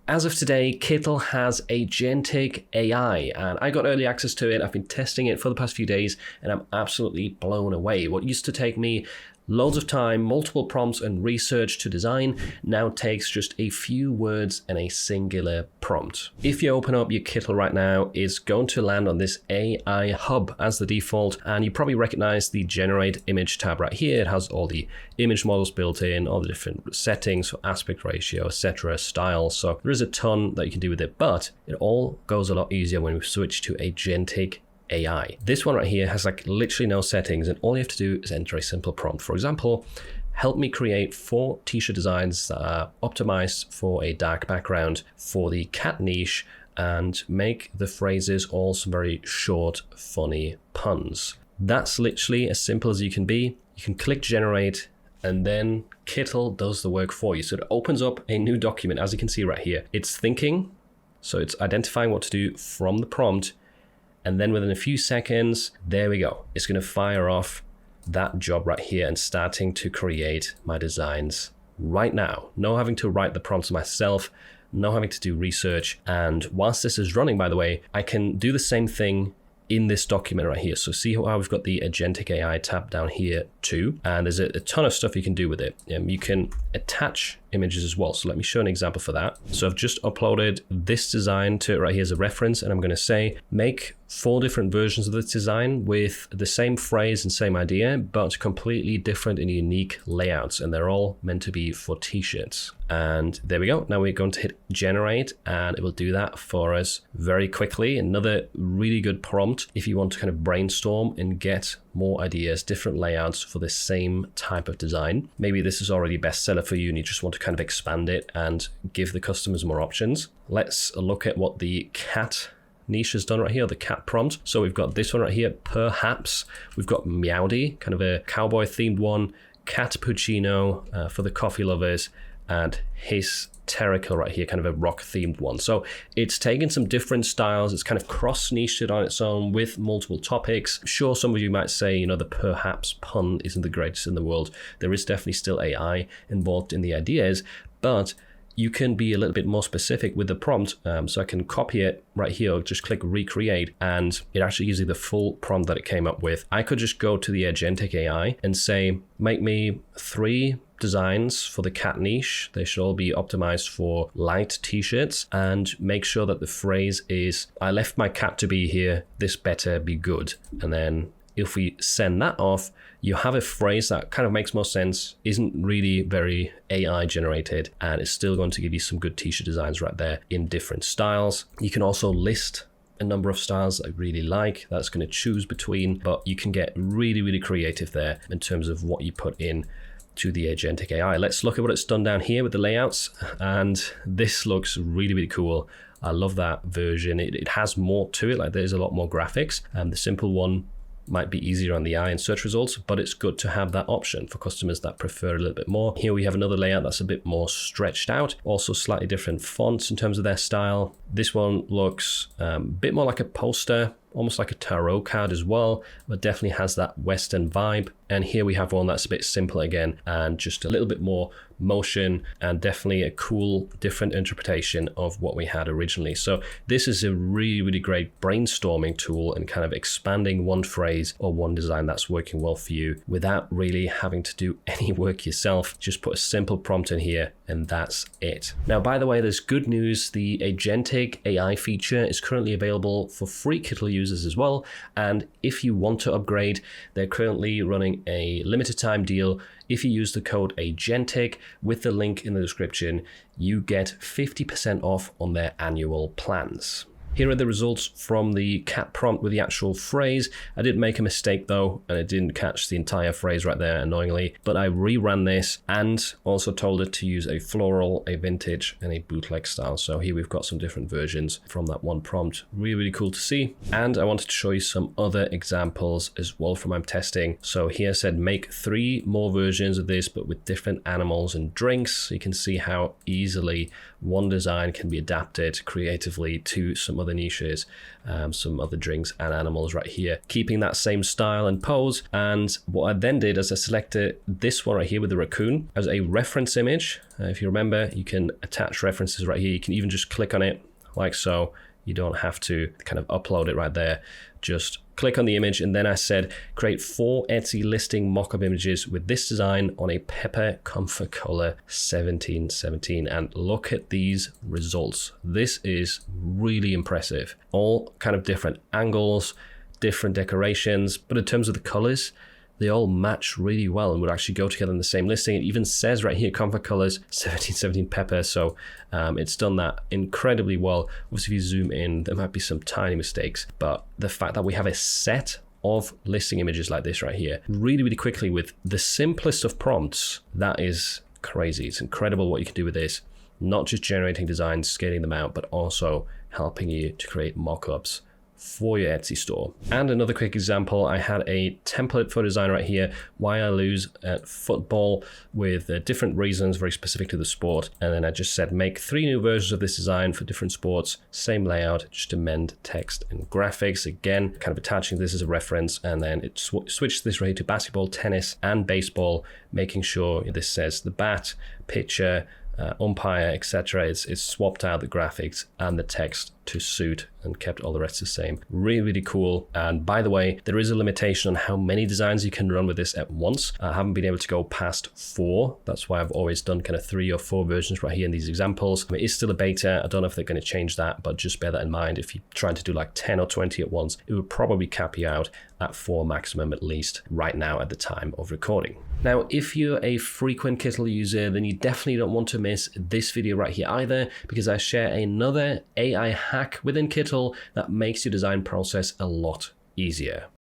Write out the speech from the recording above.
As of today, Kittl has Agentic AI, and I got early access to it. I've been testing it for the past few days, and I'm absolutely blown away. What used to take me loads of time, multiple prompts, and research to design now takes just a few words and a singular prompt. If you open up your Kittl right now, it's going to land on this AI hub as the default, and you probably recognize the Generate Image tab right here. It has all the image models built in, all the different settings for aspect ratio, etc., styles. So there is a ton that you can do with it, but it all goes a lot easier when we switch to Agentic AI. This one right here has like literally no settings, and all you have to do is enter a simple prompt. For example, help me create 4 t-shirt designs that are optimized for a dark background for the cat niche, and make the phrases all some very short, funny puns. That's literally as simple as you can be. You can click generate, and then Kittl does the work for you. So it opens up a new document, as you can see right here. It's thinking, so it's identifying what to do from the prompt, and then within a few seconds, there we go. It's going to fire off that job right here and starting to create my designs right now. No having to write the prompts myself, no having to do research. And whilst this is running, by the way, I can do the same thing in this document right here. So see how we've got the Agentic AI tab down here too. And there's a ton of stuff you can do with it. You can attach images as well. So let me show an example for that. So I've just uploaded this design to it right here as a reference, and I'm going to say, make 4 different versions of this design with the same phrase and same idea, but completely different and unique layouts. And they're all meant to be for t-shirts. And there we go. Now we're going to hit generate, and it will do that for us very quickly. Another really good prompt if you want to kind of brainstorm and get more ideas, different layouts for the same type of design. Maybe this is already a bestseller for you and you just want to kind of expand it and give the customers more options. Let's look at what the cat niche has done right here, the cat prompt. So we've got this one right here, perhaps. We've got Meowdy, kind of a cowboy themed one, Cat Puccino for the coffee lovers, and Hysterical right here, kind of a rock themed one. So it's taken some different styles. It's kind of cross-niched it on its own with multiple topics. Sure, some of you might say, you know, the perhaps pun isn't the greatest in the world. There is definitely still AI involved in the ideas, but you can be a little bit more specific with the prompt. So I can copy it right here, just click recreate, and it actually gives you the full prompt that it came up with. I could just go to the Agentic AI and say, make me 3 designs for the cat niche. They should all be optimized for light t-shirts, and make sure that the phrase is, I left my cat to be here, this better be good. And then if we send that off, you have a phrase that kind of makes more sense, isn't really very AI generated, and it's still going to give you some good t-shirt designs right there in different styles. You can also list a number of styles that I really like that's going to choose between, but you can get really, really creative there in terms of what you put in to the Agentic AI. Let's look at what it's done down here with the layouts, and this looks really, really cool. I love that version. It has more to it, like there's a lot more graphics, and the simple one might be easier on the eye in search results, but it's good to have that option for customers that prefer a little bit more. Here we have another layout that's a bit more stretched out, also slightly different fonts in terms of their style. This one looks a bit more like a poster, almost like a tarot card as well, but definitely has that Western vibe. And here we have one that's a bit simpler again, and just a little bit more motion, and definitely a cool, different interpretation of what we had originally. So this is a really, really great brainstorming tool and kind of expanding one phrase or one design that's working well for you without really having to do any work yourself. Just put a simple prompt in here and that's it. Now, by the way, there's good news. The Agentic AI feature is currently available for free Kittl users as well. And if you want to upgrade, they're currently running a limited time deal. If you use the code Agentic with the link in the description, you get 50% off on their annual plans. Here are the results from the cat prompt with the actual phrase. I did make a mistake though, and it didn't catch the entire phrase right there, annoyingly, but I reran this and also told it to use a floral, a vintage, and a bootleg style. So here we've got some different versions from that one prompt. Really, really cool to see. And I wanted to show you some other examples as well from my testing. So here I said, make 3 more versions of this, but with different animals and drinks. So you can see how easily one design can be adapted creatively to some other niches, some other drinks and animals right here, keeping that same style and pose. And what I then did is I selected this one right here with the raccoon as a reference image. If you remember, you can attach references right here. You can even just click on it like so. You don't have to kind of upload it right there. Just click on the image, and then I said create 4 Etsy listing mockup images with this design on a pepper comfort color 1717, and look at these results. This is really impressive. All kind of different angles, different decorations, but in terms of the colors, they all match really well and would actually go together in the same listing. It even says right here, comfort colors 1717 pepper. So it's done that incredibly well. Obviously, if you zoom in, there might be some tiny mistakes, but the fact that we have a set of listing images like this right here, really, really quickly with the simplest of prompts, that is crazy. It's incredible what you can do with this. Not just generating designs, scaling them out, but also helping you to create mock-ups for your Etsy store. And another quick example, I had a template for design right here, why I lose at football, with different reasons very specific to the sport. And then I just said make 3 new versions of this design for different sports, same layout, just amend text and graphics. Again, kind of attaching this as a reference, and then it switched this right here to basketball, tennis and baseball, making sure this says the bat, pitcher, umpire, etc. It's swapped out the graphics and the text to suit and kept all the rest the same. Really, really cool. And by the way, there is a limitation on how many designs you can run with this at once. I haven't been able to go past 4. That's why I've always done kind of 3 or 4 versions right here in these examples. It is still a beta. I don't know if they're going to change that, but just bear that in mind. If you're trying to do like 10 or 20 at once, it would probably cap you out at 4 maximum, at least right now at the time of recording. Now, if you're a frequent Kittl user, then you definitely don't want to miss this video right here either, because I share another AI hack within Kittl that makes your design process a lot easier.